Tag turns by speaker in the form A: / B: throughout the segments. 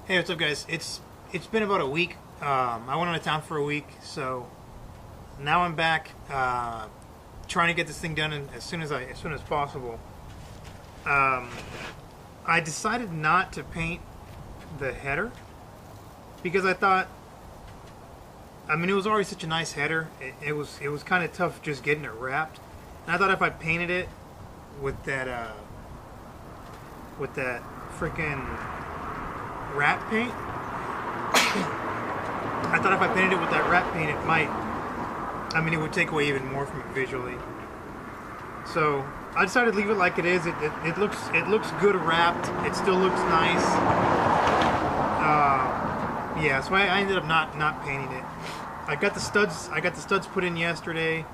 A: Hey, what's up, guys? It's been about a week. I went out of town for a week, so now I'm back, trying to get this thing done as soon as possible. I decided not to paint the header because I thought, I mean, it was already such a nice header. It was kind of tough just getting it wrapped, and I thought if I painted it with that freaking wrap paint. I thought if I painted it with that wrap paint, it might, I mean, it would take away even more from it visually. So I decided to leave it like it is. It looks good wrapped. It still looks nice. Yeah, so I ended up not painting it. I got the studs put in yesterday.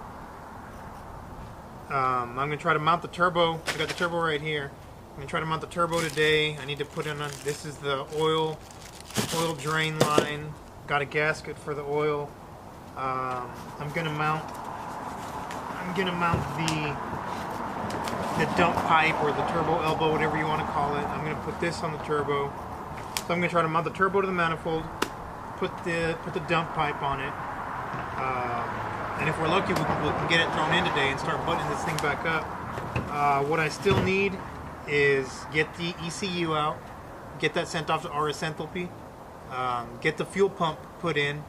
A: I'm gonna try to mount the turbo. I got the turbo right here. I'm gonna try to mount the turbo today. I need to put in on, this is the oil drain line. Got a gasket for the oil. I'm gonna mount the dump pipe or the turbo elbow, whatever you want to call it. I'm gonna put this on the turbo. So I'm gonna try to mount the turbo to the manifold, put the dump pipe on it, and if we're lucky, we can get it thrown in today and start buttoning this thing back up. What I still need is get the ECU out, get that sent off to RS enthalpy, get the fuel pump put in.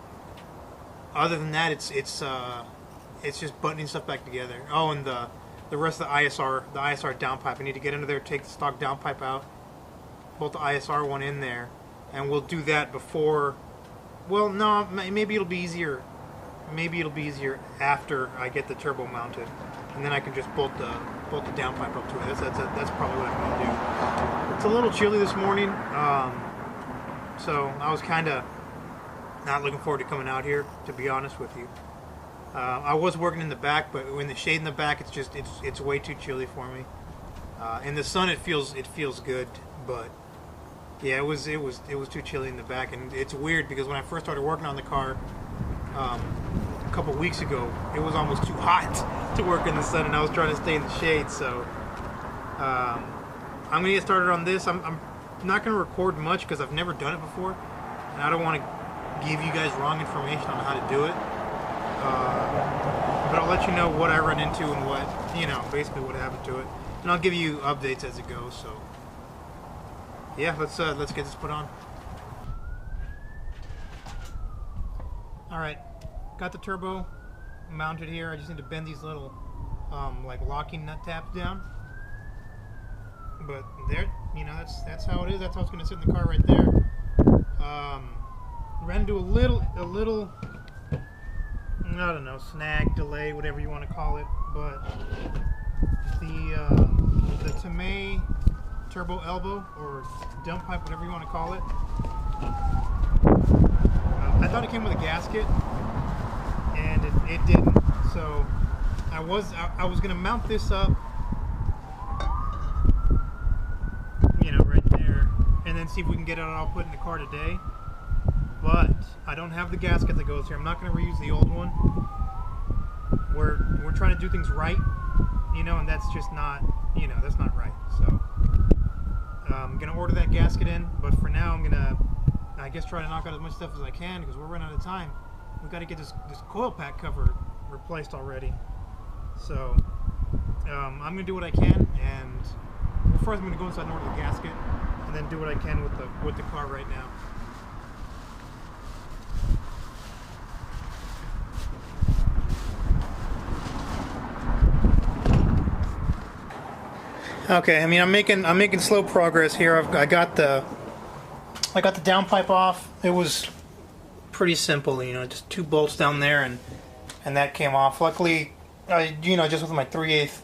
A: Other than that, it's just buttoning stuff back together. Oh, and the rest of the ISR downpipe. I need to get under there, take the stock downpipe out, bolt the ISR one in there, and we'll do that before. Well, no, maybe it'll be easier. Maybe it'll be easier after I get the turbo mounted, and then I can just bolt the downpipe up to it. That's probably what I'm going to do. It's a little chilly this morning, so I was kind of not looking forward to coming out here, to be honest with you. I was working in the back, but in the shade in the back, it's way too chilly for me. In the sun, it feels good, but yeah, it was too chilly in the back, and it's weird because when I first started working on the car a couple weeks ago, it was almost too hot to work in the sun, and I was trying to stay in the shade. So I'm gonna get started on this. I'm not gonna record much because I've never done it before, and I don't want to give you guys wrong information on how to do it. But I'll let you know what I run into and what, basically what happened to it, and I'll give you updates as it goes. So yeah, let's get this put on. All right, got the turbo mounted here. I just need to bend these little like locking nut tabs down. But there, that's how it is. That's how it's going to sit in the car right there. Ran into a little, I don't know, snag, delay, whatever you want to call it. But the Tomei turbo elbow or dump pipe, whatever you want to call it. I thought it came with a gasket, and it didn't. So I was gonna mount this up, right there, and then see if we can get it all put in the car today. But I don't have the gasket that goes here. I'm not gonna reuse the old one. We're trying to do things right, and that's just not, that's not right. So I'm gonna order that gasket in, but for now I'm gonna, I guess, try to knock out as much stuff as I can because we're running out of time. We've got to get this coil pack cover replaced already. So I'm gonna do what I can, and first I'm gonna go inside and order the gasket, and then do what I can with the car right now. Okay, I mean, I'm making slow progress here. I got the downpipe off. It was pretty simple, just 2 bolts down there, and that came off. Luckily, just with my 3/8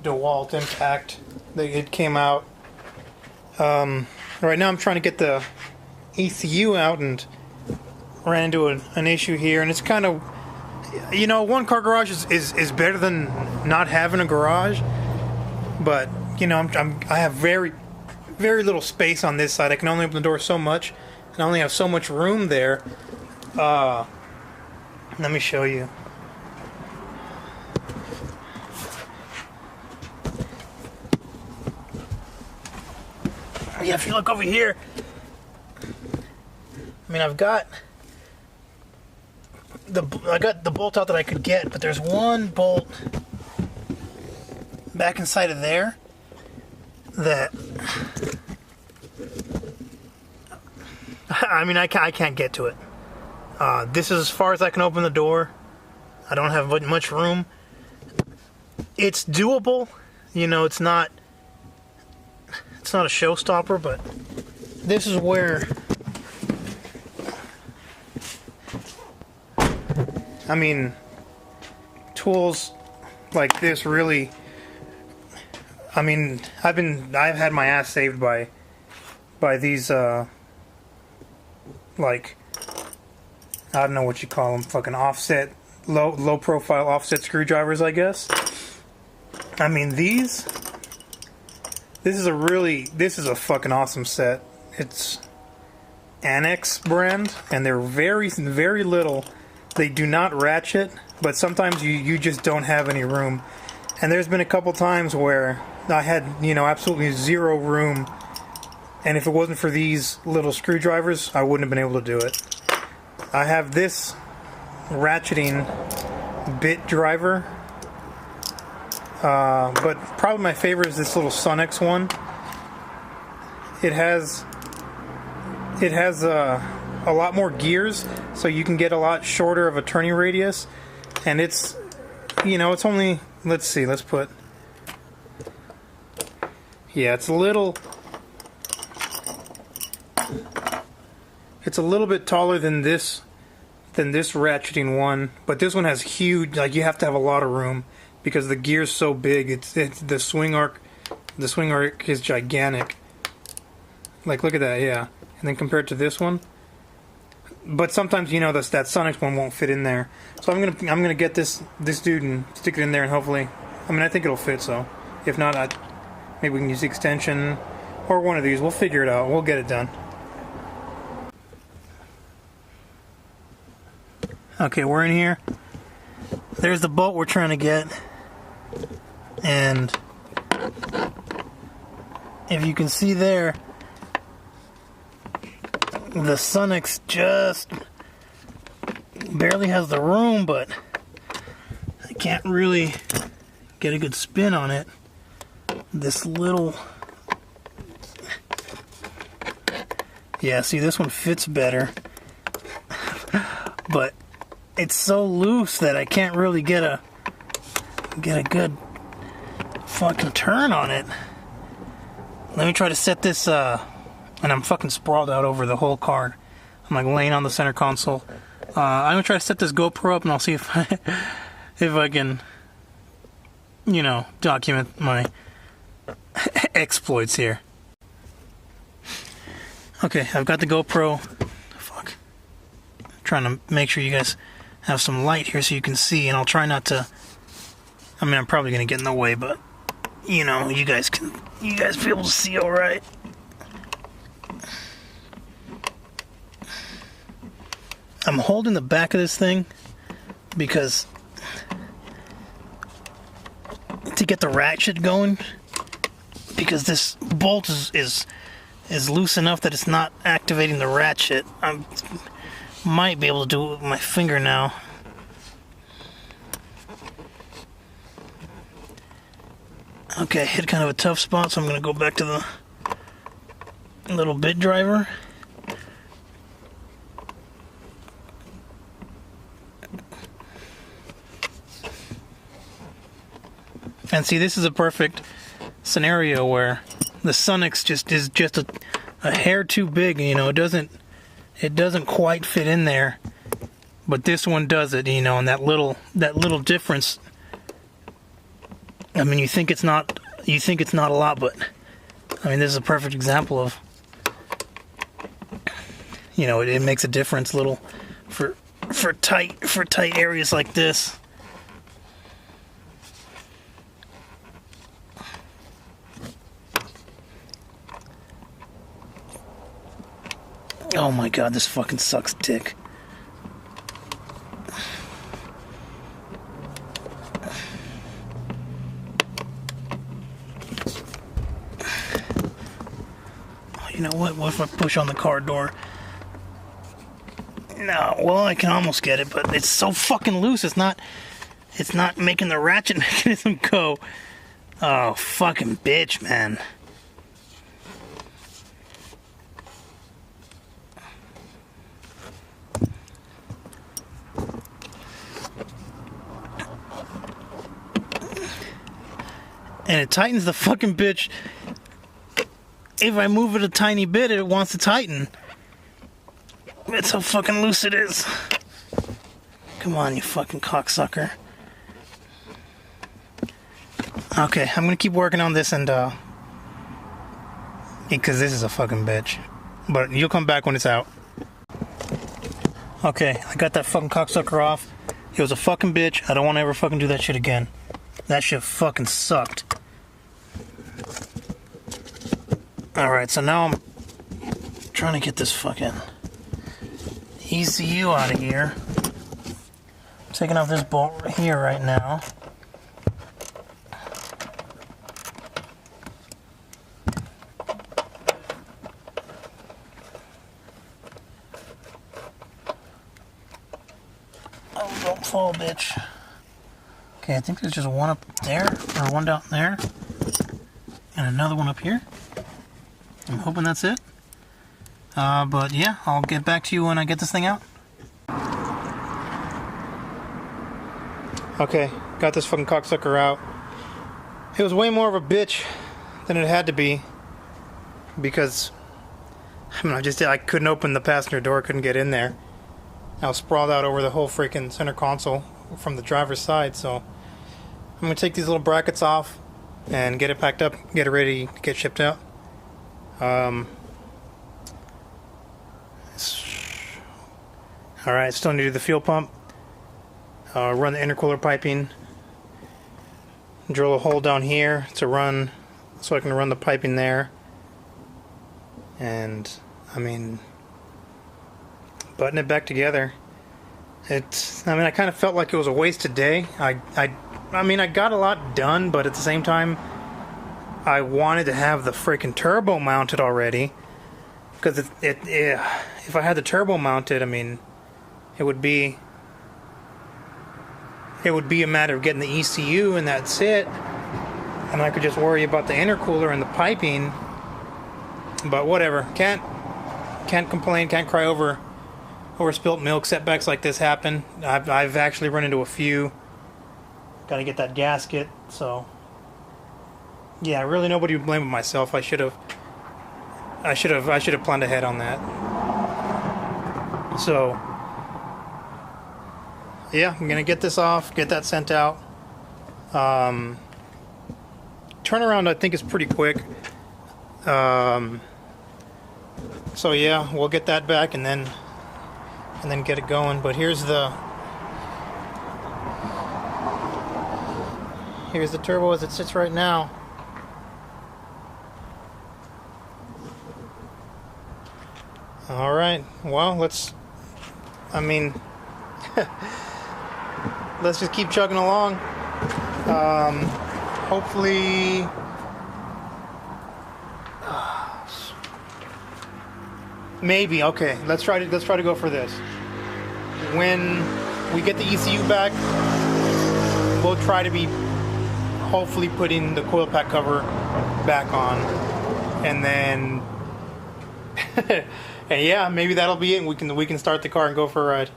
A: DeWalt impact, it came out. Right now, I'm trying to get the ECU out, and ran into an issue here, and it's kind of, one car garage is better than not having a garage, but I have very, very little space on this side. I can only open the door so much, and I only have so much room there. Let me show you. Yeah, if you look over here, I mean, I got the bolt out that I could get, but there's one bolt back inside of there that, I mean, I can't get to it. This is as far as I can open the door. I don't have much room. It's doable, you know. It's not a showstopper, but this is where, I mean, tools like this really, I mean, I've had my ass saved by these like, I don't know what you call them, fucking offset, low profile offset screwdrivers, I guess. I mean, this is a fucking awesome set. It's Annex brand, and they're very, very little. They do not ratchet, but sometimes you just don't have any room. And there's been a couple times where I had, you know, absolutely zero room, and if it wasn't for these little screwdrivers, I wouldn't have been able to do it. I have this ratcheting bit driver, but probably my favorite is this little Sonex one. It has a lot more gears, so you can get a lot shorter of a turning radius, and it's, you know, it's only, let's see, let's put, yeah, it's a little bit taller than this ratcheting one, but this one has huge, like, you have to have a lot of room because the gear's so big. It's the swing arc is gigantic. Like, look at that, yeah. And then compared to this one, but sometimes, you know, that Sonex one won't fit in there. So I'm gonna get this dude and stick it in there, and hopefully, I mean, I think it'll fit. So if not, maybe we can use the extension or one of these. We'll figure it out. We'll get it done. Okay, we're in here. There's the bolt we're trying to get, and if you can see there, the Sonex just barely has the room, but I can't really get a good spin on it. This little, yeah, see, this one fits better, but it's so loose that I can't really get a good fucking turn on it. Let me try to set this, and I'm fucking sprawled out over the whole card. I'm like laying on the center console. I'm gonna try to set this GoPro up, and I'll see if I can, you know, document my exploits here. Okay, I've got the GoPro. Fuck. I'm trying to make sure you guys have some light here so you can see, and I'll try not to, I mean, I'm probably gonna get in the way, but you know, you guys be able to see all right. I'm holding the back of this thing because to get the ratchet going, because this bolt is loose enough that it's not activating the ratchet. I might be able to do it with my finger now. Okay, hit kind of a tough spot, so I'm going to go back to the little bit driver. And see, this is a perfect scenario where the Sonex is just a hair too big. You know, it doesn't quite fit in there, but this one does it. You know, and that little difference. I mean, you think it's not a lot, but I mean, this is a perfect example of, you know, it makes a difference, little for tight areas like this. Oh my god, this fucking sucks dick. Oh, you know what? What if I push on the car door? No, well, I can almost get it, but it's so fucking loose. It's not making the ratchet mechanism go. Oh, fucking bitch, man. And it tightens the fucking bitch. If I move it a tiny bit, it wants to tighten. That's how fucking loose it is. Come on, you fucking cocksucker. Okay, I'm gonna keep working on this and because this is a fucking bitch. But you'll come back when it's out. Okay, I got that fucking cocksucker off. It was a fucking bitch. I don't want to ever fucking do that shit again. That shit fucking sucked. Alright, so now I'm trying to get this fucking ECU out of here. I'm taking off this bolt right here right now. Oh, don't fall, bitch. Okay, I think there's just one up there, or one down there, and another one up here. I'm hoping that's it. But yeah, I'll get back to you when I get this thing out. Okay, got this fucking cocksucker out. It was way more of a bitch than it had to be, because I couldn't open the passenger door, couldn't get in there. I was sprawled out over the whole freaking center console from the driver's side, so I'm gonna take these little brackets off and get it packed up, get it ready to get shipped out. Alright, still need to do the fuel pump, run the intercooler piping, drill a hole down here to run, so I can run the piping there, and button it back together. I kind of felt like it was a wasted day. I got a lot done, but at the same time, I wanted to have the freaking turbo mounted already, because if I had the turbo mounted, it would be a matter of getting the ECU and that's it, and I could just worry about the intercooler and the piping. But whatever, can't complain, can't cry over spilt milk. Setbacks like this happen. I've actually run into a few. Got to get that gasket. So yeah, really nobody would blame myself. I should have planned ahead on that. So yeah, I'm gonna get this off, get that sent out. Turnaround I think is pretty quick. So yeah, we'll get that back and then get it going. But here's the turbo as it sits right now. All right, well, let's just keep chugging along. Hopefully maybe, okay, let's try to go for this. When we get the ECU back, we'll try to be hopefully putting the coil pack cover back on, and then and yeah, maybe that'll be it, and we can start the car and go for a ride.